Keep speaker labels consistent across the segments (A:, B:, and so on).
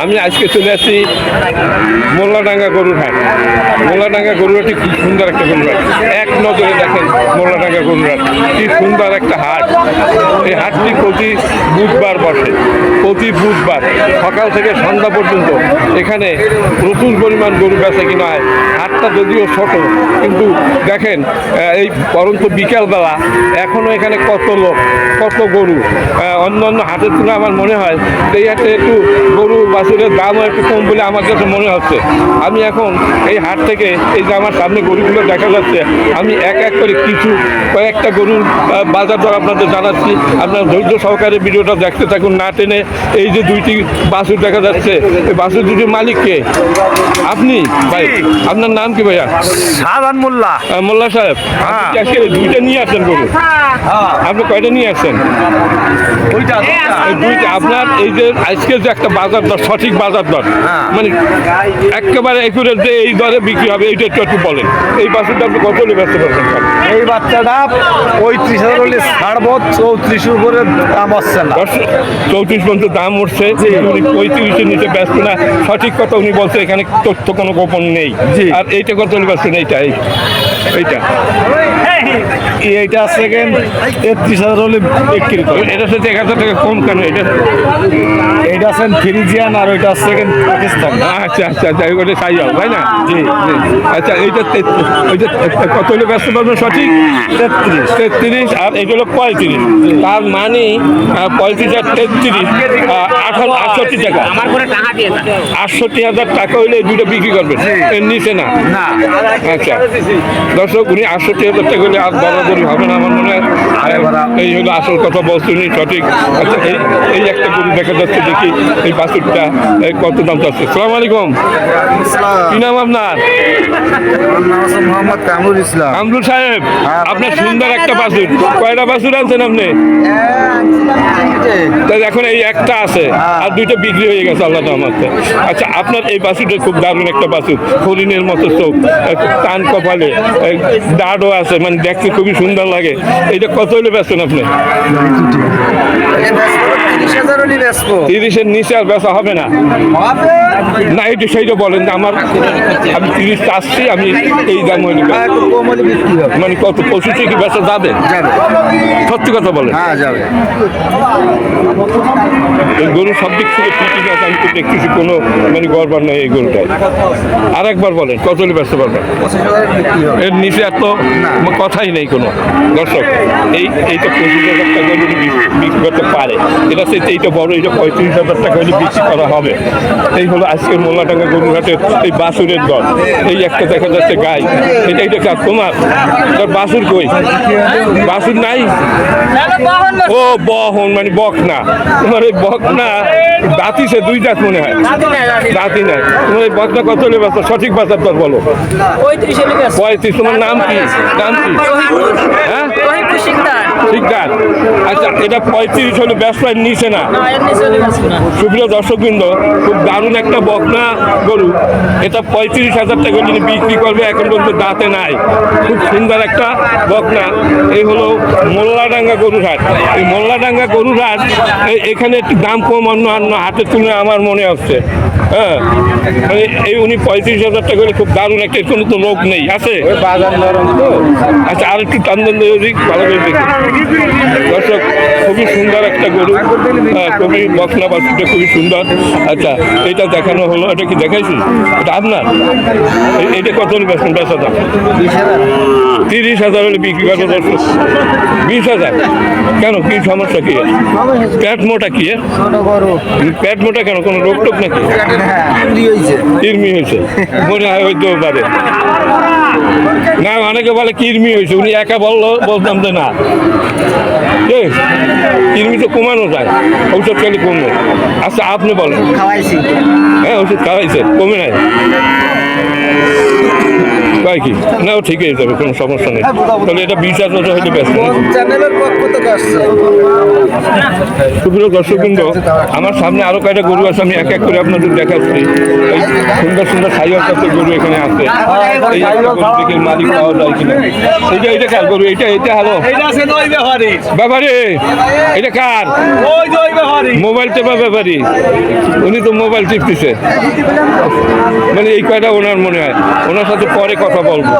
A: আমি আজকে চলে আসছি মোল্লাডাঙ্গা গরুর হাট। মোল্লাডাঙ্গা গরুর হাটটি খুব সুন্দর একটা গরুর হাট। এক নজরে দেখেন মোল্লাডাঙ্গা গরুর হাট কি সুন্দর একটা হাট। এই হাটটি প্রতি বুধবার বসে, প্রতি বুধবার সকাল থেকে সন্ধ্যা পর্যন্ত এখানে প্রচুর পরিমাণ গরু বেচা কিনা হয়। হাটটা যদিও ছোট, কিন্তু দেখেন এই পরন্ত বিকেলবেলা এখনও এখানে কত লোক, কত গরু। অন্য অন্য হাটের তুলনায় আমার মনে হয় এই হাটে একটু গরু বাছুরের দামও একটু কম বলে আমার কাছে মনে হচ্ছে। আমি এখন এই হাট থেকে এই যে আমার সামনে গরুগুলো দেখা যাচ্ছে, আমি এক এক করে কয়েকটা গরুর বাজার দর আপনাদের জানাচ্ছি। আপনার ধৈর্য সহকারে ভিডিওটা দেখতে থাকুন, না টেনে। এই যে দুইটি বাছুর দেখা যাচ্ছে, এই বাছুর দুটির মালিক কে? আপনি ভাই, আপনার নাম কি ভাইয়া?
B: শাহজাহান মোল্লা।
A: মোল্লা সাহেব, আপনি আজকে দুইটা নিয়ে আসছেন গরু? আপনি কয়টা নিয়ে আসছেন? দুইটা। আপনার এই যে আজকে যে একটা বাজার দর, সঠিক বাজার দর, মানে একেবারে একুরেট যে এই দরে বিক্রি হবে, এইটা একটু বলেন। এই বাছুরটা আপনি কত হলে ব্যস্ত পারছেন?
B: এই বাচ্চাটা 35,000 হলে ছাড়বো, 34 উপরে দাম হচ্ছে না।
A: 34 পর্যন্ত দাম উঠছে, উনি 35-এর নিচে ব্যস্ত না। সঠিক কথা উনি বলছে, এখানে তথ্য কোনো গোপন নেই। আর এইটা কত হলে ব্যস্ত না? এইটা
B: এইটা সেকেন্ড 33,000 হলে বিক্রি করে।
A: এটা সাথে 1,000 টাকা কম কেন?
B: এইটা আছেন ফ্রিজিয়ান আর ওইটা সেকেন্ড পাকিস্তান।
A: আচ্ছা আচ্ছা আচ্ছা, ওইটা সাই হবে, তাই না? জি জি। আচ্ছা, এইটা কত হলে ব্যস্ত পারবেন সঠিক? 33। আর এইটা হলো 35। তার মানে 35 আর 33 68 টাকা। 68,000 টাকা হইলে এই দুটো বিক্রি করবেন, এর নিচে না? আচ্ছা দর্শক, উনি 68,000 টাকা হলে আর বরাবরই হবে না আমার মনে হয়। এই হলো আসল কথা বলছেন উনি, সঠিক। আচ্ছা, এই একটা গরু দেখা যাচ্ছে, দেখি এই বাছুরটা কত দাম চাচ্ছে। আসসালামু আলাইকুম, কি নাম আপনার?
B: মোহাম্মদ কামরুল ইসলাম।
A: কামরুল সাহেব, আপনার সুন্দর একটা বাছুর। কয়টা বাছুর আনছেন আপনি? এখন এই একটা আছে, আর দুইটা বিক্রি হয়ে গেছে আল্লাহ রহমতে। আচ্ছা, আপনার এই বাছুরটা খুব দারুণ একটা বাছুর, হরিণের মতো চোখ, কান কপালে দাঁড়ও আছে, মানে দেখতে খুবই সুন্দর লাগে। এইটা কত হলে বেচছেন আপনি? 30-এর নিচে আর বেচা হবে না? না, এইটা সেইটা বলেন যে আমি 30 চাচ্ছি, আমি এই দাম হইলে মানে কত 25 কি বেচা যাবে? সত্যি কথা বলেন। এই গরু সব দিক থেকে ঠিক আছে, আমি তো দেখতেছি কোনো মানে গড়বার নাই এই গরুটায়। আর একবার বলেন কত হলে বেচতে পারবেন? এর নিচে এত কথাই নেই কোনো। দর্শক, এইটা 25,000 টাকা হলে বিক্রি করতে পারে। এটা সে এইটা বড়, এটা 35,000 টাকা হলে বিক্রি করা হবে। এই হলো আজকের মোল্লাডাঙ্গা গরুরহাটের এই বাছুরের দর। এই একটা দেখা যাচ্ছে গাই, এটা কাজ তোমার। বাছুর কই? বাছুর নাই? ও বহন, মানে বক না তোমার? এই বক না দাঁতিছে, দুই দাঁত মনে হয়, দাঁতি নাই। তোমার এই বকটা কত হলে বাচ্চা? সঠিক বাচ্চার দর বলো। 35। তোমার নাম কি? হ্যাঁ, ঠিকদার। আচ্ছা, এটা 35 হলে ব্যবসায় নিচে না? সুপ্রিয় দর্শকবৃন্দ, খুব দারুণ একটা বকনা গরু। এটা 35,000 টাকা যিনি বিক্রি করবে, এখন পর্যন্ত দাঁতে নাই। খুব সুন্দর একটা বকনা। এই হলো মোল্লাডাঙ্গা গরুর হাট। এই মোল্লাডাঙ্গা গরুর হাট, এখানে একটু দাম কম অন্য হাটের তুলনায় আমার মনে হচ্ছে। হ্যাঁ, মানে এই উনি 35,000 টাকা হলে খুব দারুণ একটা, কোনো তো লোক নেই আছে। আচ্ছা, আর একটু টানদেন ভালো করে দেখি। দর্শক, খুবই সুন্দর একটা গরু, খুবই বকনা বাছুরটা খুবই সুন্দর। আচ্ছা, এটা দেখানো হলো, এটা কি দেখাইছি? এটা আপনার? এইটা কত হলে বেচা দাম? 30,000 হলে বিক্রি করবো। দর্শক, 20,000 কেন? কি সমস্যা কি? পেট মোটা কি? পেট মোটা কেন? কোনো রোগ টোক নাকি? কৃমি হয়েছে মনে হয়, হইতেও পারে। না, অনেকে বলে কৃমি হয়েছে, উনি একা বলতাম যে না, কৃমি তো কমানো যায়, ঔষধ খেলে কমবে। আচ্ছা, আপনি বলেন। হ্যাঁ, ওষুধ খাওয়াইছে, কমে নাই? কয় কি না ও ঠিক হয়ে যাবে, কোনো সমস্যা নেই। তাহলে এটা 20,000 হলে ব্যস্ত।
B: চ্যানেলের পক্ষ থেকে আসছে।
A: সুপ্রিয় দর্শকবৃন্দ, আমার সামনে আরো কয়টা গরু আছে, আমি এক এক করে আপনাদের দেখাচ্ছি। এই সুন্দর সুন্দর সাইওয়াল জাতের গরু এখানে আছে। এই একটা গরু থেকে মালিক পাওয়া যায় কিনা। এটা কার গরু? এটা হ্যালো ব্যাপারে, এটা কার? মোবাইল টেপা ব্যাপারী, উনি তো মোবাইল টিপতেছে। মানে এই কয়টা ওনার মনে হয়, ওনার সাথে পরে কথা বলবো।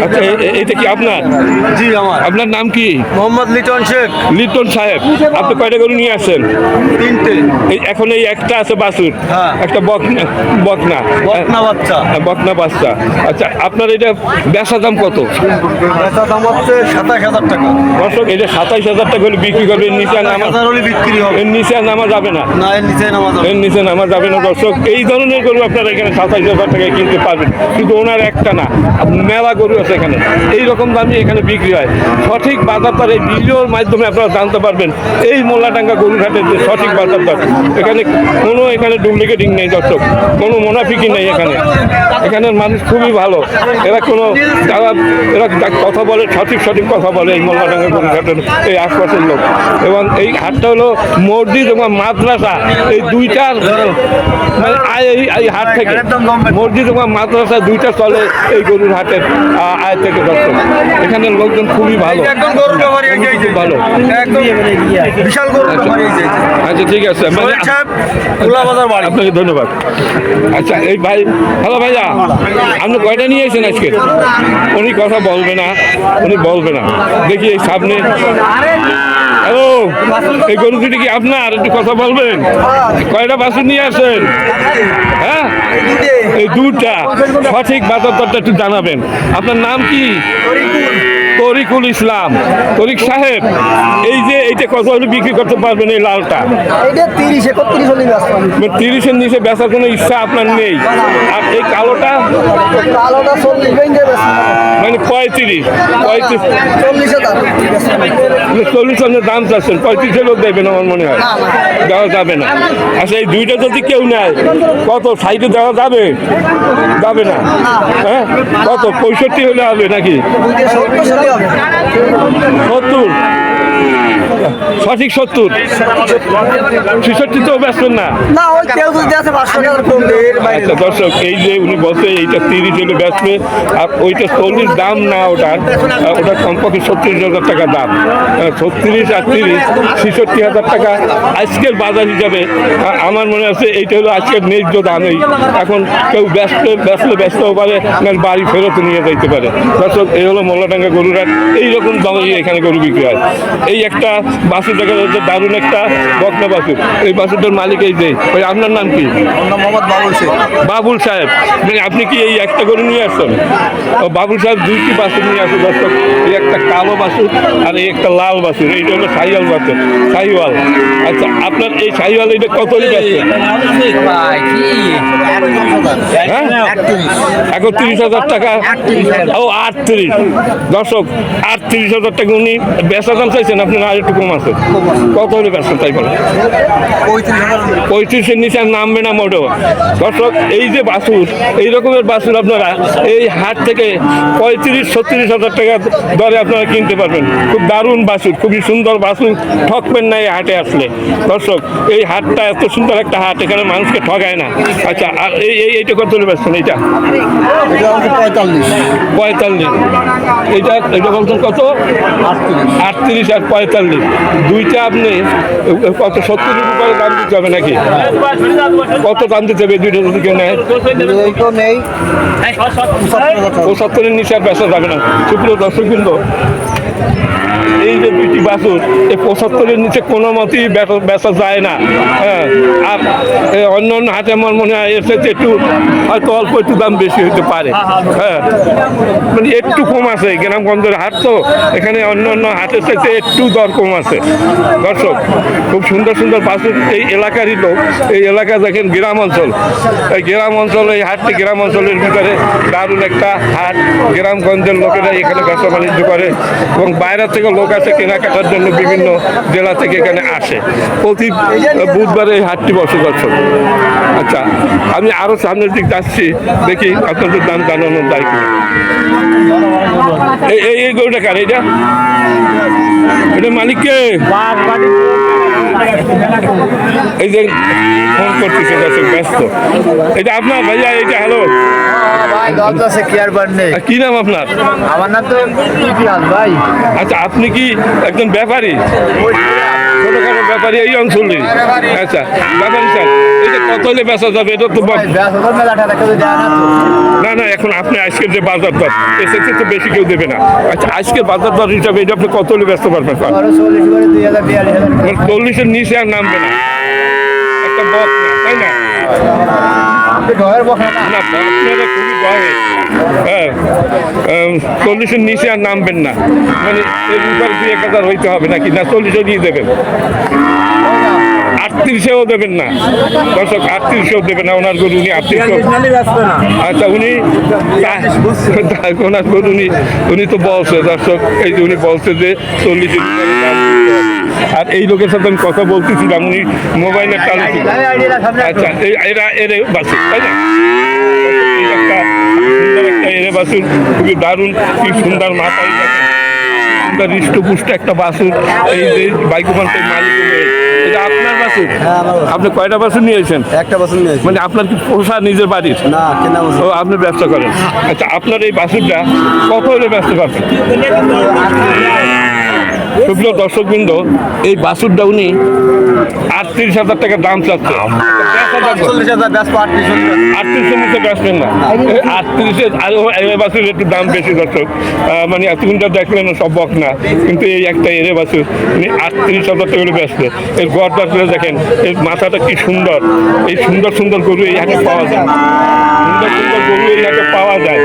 A: আচ্ছা, এটা কি আপনার?
B: জি আমার।
A: আপনার নাম কি?
B: মোহাম্মদ লিটন শেখ।
A: লিটন সাহেব, আপনি কয়টা গরু নিয়ে আসছেন?
B: 3টে।
A: এখন এই একটা আছে বাছুর,
B: হ্যাঁ।
A: একটা বকনা
B: বকনা বাচ্চা।
A: বকনা বাচ্চা। আচ্ছা, আপনার এটা বেচা দাম কত?
B: বেচা দাম হচ্ছে 27,000 টাকা।
A: দর্শক, এটা 27,000 টাকা হলে বিক্রি করবে, এর নিচে নামা
B: 27,000 হলে বিক্রি হবে।
A: এর নিচে নামা যাবে না।
B: না, এর নিচে নামা যাবে।
A: এর নিচে নামা যাবে না। দর্শক, এই ধরনের গরু আপনারা এখানে 27,000 টাকায় কিনতে পারবেন। কিন্তু ওনার একটা না, মেলা গরু আছে এখানে, এই রকম দামে এখানে বিক্রি হয়। সঠিক বাজার দর এই ভিডিওর মাধ্যমে আপনারা জানতে পারবেন এই মোল্লাডাঙ্গা গরুঘাটের যে সঠিক বাজার দর। এখানে ডুপ্লিকেটিং নেই দর্শক, কোনো মুনাফিকি নেই এখানে। এখানের মানুষ খুবই ভালো, এরা কথা বলে, সঠিক কথা বলে এই মোল্লাডাঙ্গা গরুঘাটের এই আশপাশের লোক। এবং এই হাটটা হলো মসজিদ এবং মাদ্রাসা, এই দুইটার মানে এই হাট থেকে মসজিদ এবং মাদ্রাসা দুইটা চলে এই গরুর হাটের আয় থেকে। দর্শক, এখানের লোকজন খুবই ভালো, খুব ভালো।
B: বিশাল গরু।
A: আচ্ছা, ঠিক আছে, আপনাকে ধন্যবাদ। আচ্ছা, এই ভাই, হ্যালো ভাইয়া, আপনি কয়টা নিয়ে এসেছেন আজকে? উনি কথা বলবে না, দেখি এই সামনে। হ্যালো, এই গরু দুটি কি আপনার? একটু কথা বলবেন। কয়টা বাছুর নিয়ে আসেন? হ্যাঁ, এই দুটা। সঠিক বাজার দরটা একটু জানাবেন। আপনার নাম কি? তরিকুল ইসলাম। তরিক সাহেব, এই যে এইটা কত হলে বিক্রি করতে পারবেন? এই লালটা 30-এর নিচে বেচার কোনো ইচ্ছা আপনার নেই। আর এই কালোটা মানে 40 দাম চাচ্ছেন, 35 লোক দেবেন আমার মনে হয়, দেওয়া যাবে না। আচ্ছা, এই দুইটা যদি কেউ নেয় কত সাইডে দেওয়া যাবে? যাবে না। হ্যাঁ, কত 65 হলে হবে নাকি? 70? সঠিক 70? 66 তো বেচবেন না? আচ্ছা দর্শক, এই যে উনি বলছে এইটা 30 হলে বেচবে, আর ওইটা 40 দাম না, ওটা কমপক্ষে 36,000 টাকা দাম। 36 আর 30, 66,000 টাকা আজকের বাজার হিসাবে। আমার মনে আছে এইটা হলো আজকের ন্যায্য দাম। এখন কেউ ব্যস্তও পারে, না বাড়ি ফেরত নিয়ে যাইতে পারে। দর্শক, এই হলো মোল্লাডাঙ্গা গরুরহাট, এইরকম দামে এখানে গরু বিক্রি হয়। এই একটা বাছুর দেখা যাচ্ছে, দারুণ একটা বকনা বাছুর। এই বাছুরটার মালিক এই যে, ওই আপনার নাম কি?
B: মোহাম্মদ বাবুল শেখ।
A: বাবুল সাহেব, মানে আপনি কি এই একটা গরু নিয়ে আসছেন? ও বাবুল সাহেব দুইটি বাছুর নিয়ে আসে দর্শক, এই একটা কালো বাছুর আর এই একটা লাল বাছুর। এইটা হলো শাহিওয়াল বাছুর, শাহিওয়াল। আচ্ছা, আপনার এই শাহিওয়াল এটা কত বেচছেন? হ্যাঁ, 31,000 টাকা। ও 38। দর্শক, 38,000 টাকা উনি বেচা দাম চাইছেন, আপনার আর একটু কম আছে। কত হলে বেচছেন তাই বলেন? 35-এর নিচে আর নামবে না মোটেও। দর্শক, এই যে বাছুর, এই রকমের বাছুর আপনারা এই হাট থেকে 35-36,000 টাকা দরে আপনারা কিনতে পারবেন। খুব দারুণ বাছুর, খুবই সুন্দর বাছুর, ঠকবেন না এই হাটে আসলে। দর্শক, এই হাটটা এত সুন্দর একটা হাট, এখানে মানুষকে ঠকায় না। আচ্ছা, আর এইটা কত হলে বেচছেন? এইটা 45। এইটা বলছেন কত? 38 আর 45, দুইটা আপনি কত 70 রুপি দাম দিতে হবে নাকি? কত দাম দিতে হবে দুইটা যদি কেউ নেয়? 75-এর নিচে আর বেচা যাবে না। সুপ্রিয় দর্শক বৃন্দ, এই যে দুইটি বাছুর, এই 75-এর নিচে কোনো মতেই বেচা যায় না। হ্যাঁ, আর অন্য হাটে আমার মনে হয় এর সাথে একটু হয়তো অল্প একটু দাম বেশি হতে পারে। হ্যাঁ, মানে একটু কম আছে, গ্রামগঞ্জের হাট তো, এখানে অন্য হাটের সাথে একটু দর কম আছে। দর্শক, খুব সুন্দর সুন্দর বাছুর এই এলাকারই লোক। এই এলাকা দেখেন গ্রাম অঞ্চল, এই গ্রাম অঞ্চল, এই হাটটি গ্রাম অঞ্চলের ভিতরে দারুণ একটা হাট। গ্রামগঞ্জের লোকেরা এখানে ব্যবসা বাণিজ্য করে এবং বাইরের থেকে লোক আছে কেনাকাটার জন্য বিভিন্ন জেলা থেকে এখানে আসে। প্রতি বুধবারে এই হাটটি বসে দর্শক। আচ্ছা, আমি আরো সামনের দিক যাচ্ছি, দেখি আপনাদের দাম জানানোর দায় কিনা। এই গরুটা কার? এটা মালিককে এই যে ফোন করতেছে ব্যস্ত। এটা আপনার ভাইয়া? এইটা হ্যালো কি নাম আপনার?
B: আমার নাম তো ভাই।
A: আচ্ছা, আপনি কি একজন ব্যাপারী? ছোটখাটো ব্যাপারী এই অঞ্চলে? আচ্ছা, ব্যাপারী স্যার, এটা কত হলে বেচা যাবে? এটা তো না না, এখন আপনি আজকের যে বাজার দর এসে তো বেশি কেউ দেবে না। আচ্ছা, আজকের বাজার দর হিসাবে এটা আপনি কত হলে বেচতে পারবেন? 40-এর নিচে আর নামবে না, একটা বক না, তাই না? না, আপনারা খুবই ভয়। হ্যাঁ, 40-এর নিচে আর নামবেন না, মানে এর উপর 2-1000 হইতে হবে নাকি? না, 40-ও দিয়ে দেবেন, 38-এও দেবেন না দর্শক, 38-এও দেবেন না। ওনার গরু উনি 38-ও, আচ্ছা উনি ওনার গরু উনি তো বলছে দর্শক, এই যে উনি বলছে যে 40-এর উপরে দাম দিতে হবে। আর এই লোকের সাথে আমি কথা বলতেছিলাম, উনি মোবাইলের চালু ছিল। আচ্ছা, এরা বাসুর, তাই না? এই একটা সুন্দর একটা এরে বাসুর, খুবই দারুণ, কি সুন্দর মাথায় সুন্দর হৃষ্টপুষ্ট একটা বাসুর। এই যে বাইকুমান্তের মালিক, এটা আপনার বাসুর? আপনি কয়টা বাসুর নিয়েছেন?
B: একটা বছর নিয়েছি।
A: মানে আপনার কি পোষা নিজের বাড়ির?
B: না, কেনা বছর।
A: ও, আপনি ব্যবসা করেন। আচ্ছা, আপনার এই বাসুরটা কত হলে ব্যস্ত পারবেন? সুপ্রিয় দর্শকবৃন্দ, এই বাসুরটা উনি 38,000 টাকা দাম চাচ্ছে। 38-এর নিচে বেচবেন না। 38-এর বাসুর একটু দাম বেশি দর্শক, মানে এতক্ষণটা দেখলেন সব বক না, কিন্তু এই একটা এরে বাসুর উনি 38,000 টাকা করে বেচবে। এর গড়টা করে দেখেন, এর মাথাটা কি সুন্দর। এই সুন্দর সুন্দর গরু এই হাটে পাওয়া যায়, সুন্দর সুন্দর গরু এই হাটে পাওয়া যায়।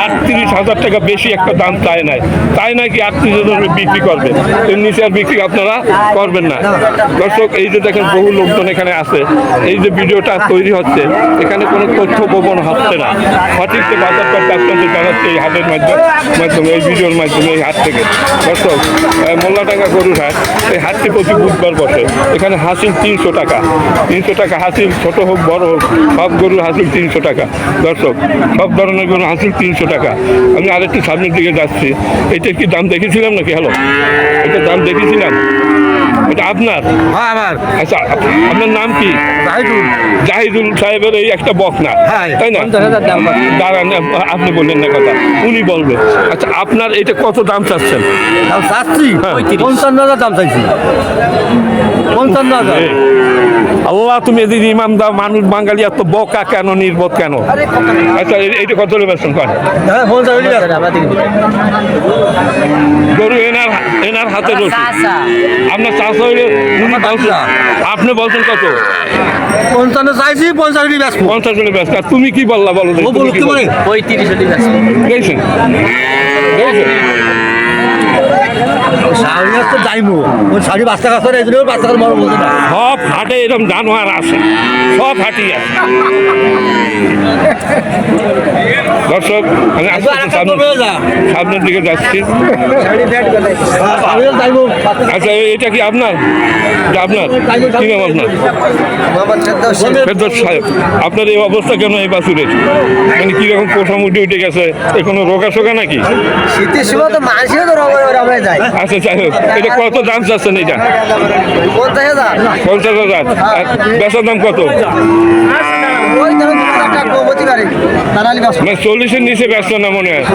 A: 38,000 টাকা বেশি একটা দাম চায় নাই, তাই নাকি 38,000 বিক্রি করবে, এর নিচে আর বিক্রি আপনারা করবেন না দর্শক। এই যে দেখেন বহু লোকজন এখানে আছে, এই যে ভিডিওটা তৈরি হচ্ছে, এখানে কোনো তথ্য গোপন হচ্ছে না, সঠিক যে বাজার দরটা আপনাদের জানাচ্ছে এই হাটের মাধ্যমে, এই ভিডিওর মাধ্যমে, এই হাট থেকে দর্শক। মোল্লাডাঙ্গা গরুর হাট, এই হাটটি প্রতি বুধবার বসে। এখানে হাসিল 300 টাকা, 300 টাকা হাসিল, ছোট হোক বড় হোক, সব গরুর হাসিল 300 টাকা দর্শক, সব ধরনের গরু হাসিল 300 টাকা। আমি আরেকটু সামনের দিকে যাচ্ছি, এটার কি দাম দেখেছিলাম নাকি? হ্যালো, এটা দাম দেখেছিলাম, এটা আপনার?
B: হ্যাঁ আমার।
A: আচ্ছা, আপনার নাম কি? জাহিদুল সাহেবের এই একটা বক না, তাই না? দাঁড়ান, আপনি বললেন না কথা, উনি বলবে। আচ্ছা, আপনার এটা কত দাম চাচ্ছেন?
B: চাচ্ছি 55,000 দাম চাইছি। 55,000।
A: আল্লাহ, তুমি এদিন ইমাম দাও, মানুষ বাঙালি এত বকা কেন, নির্বোধ কেন? আচ্ছা, এইটা কত বেতন করেন? গরু এনার হাতে রয়েছে, আপনার চাষা হইলে আপনি বলছেন কত?
B: 55 চাইছি, 50
A: হলে ব্যস্ত। আর তুমি কি বললা বলো? দেখছেন সব হাটে এরকম জানোয়ার আছে, সব হাটই আছে দর্শক। আমি সামনের দিকে যাচ্ছি। আচ্ছা, এটা কি আপনার? আপনার কি নাম আপনার? ফেরদৌস সাহেব, আপনার এই অবস্থা কেন এই বাছুরের? মানে কিরকম পোষা মুটি উঠে গেছে, এ কোনো রোগা শোকা নাকি?
B: শীতের সময় তো মানুষের তো রবে যায়।
A: আচ্ছা, যাই হোক, এটা কত দাম চাচ্ছেন? এটা 50,000। আর বেচার দাম কত? মানে 40-এর নিচে ব্যস্ত না মনে হয়?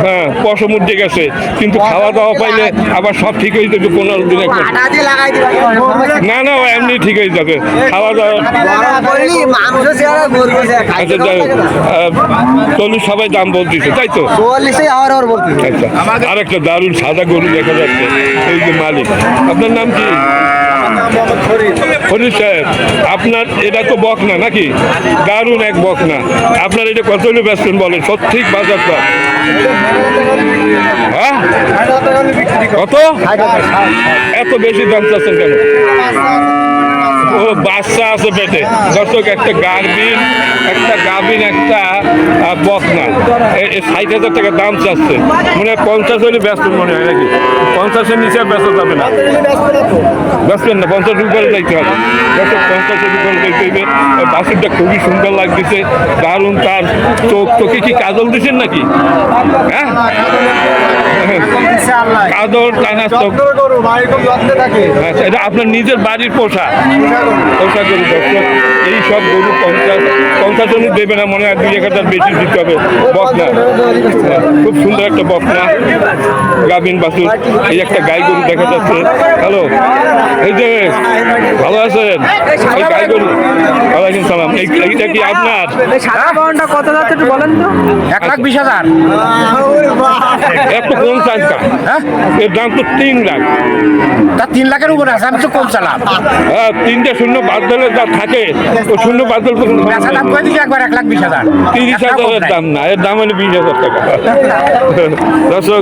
A: হ্যাঁ, পশম উঠে গেছে, কিন্তু খাওয়া দাওয়া পাইলে আবার সব ঠিক হয়ে যাবে। 15 দিনে না না, এমনি ঠিক হয়ে যাবে, খাওয়া দাওয়া। আচ্ছা, যাই হোক, 40 সবাই দাম বলতেছে, তাই তো? আচ্ছা, আর একটা দারুণ সাদা গরু দেখা যাচ্ছে, এই যে মালিক। আপনার নাম কি? ফরিদ সাহেব, আপনার এটা তো বকনা নাকি? দারুণ এক বকনা। আপনার এটা কত হলে বেচবেন বলেন, সঠিক বাজার দর? হ্যাঁ, কত? এত বেশি দাম চাচ্ছেন কেন? ও বাচ্চা আছে পেটে। দর্শক, একটা গাভিন একটা বকনা 60,000 টাকা দাম চাচ্ছে। মনে হয় 50 হলে ব্যস্ত মনে হয় নাকি? 50-এর নিচে আর ব্যস্ত যাবে না, ব্যস্তেন না, 50 উপরে যাইতে হবে। দর্শক, 50-এর উপরে যাইতে হবে। বাছুরটা খুবই সুন্দর লাগতেছে, দারুণ। তার চোখে কি কাজল দিচ্ছেন নাকি? হ্যাঁ, কাজল টানা চোখ। আচ্ছা, এটা আপনার নিজের বাড়ির পোষা গরু। দর্শক, এই সব গরু 50 জনই দেবে না, মনে হয় 2-1,000 বেশি দিতে হবে। বকনা, খুব সুন্দর একটা বকনা গাভিন বাছুর। এই একটা গাই গরু দেখা যাচ্ছে। হ্যালো, এই যে ভালো আছেন? এই গাই গরু, ওয়ালাইকুম সালাম। এইটা কি আপনার?
C: সাদা বাউন্ডটা কত যাচ্ছে একটু বলেন তো?
B: 1,20,000।
A: একটু কম চাইটা।
B: হ্যাঁ,
A: এর দাম তো 3 লাখ।
B: তা 3 লাখের উপরে আছে, আমি তো কম চালাম।
A: হ্যাঁ, 3টে শূন্য বাদ দিলে যা থাকে, ও শূন্য বাদ দিলে তো কোনো দাম
B: বেচা দাম
A: নেই।
B: করে দিচ্ছি একবার 1,20,000।
A: 30,000-এর দাম না, এর দাম হলো 20,000 টাকা। দর্শক,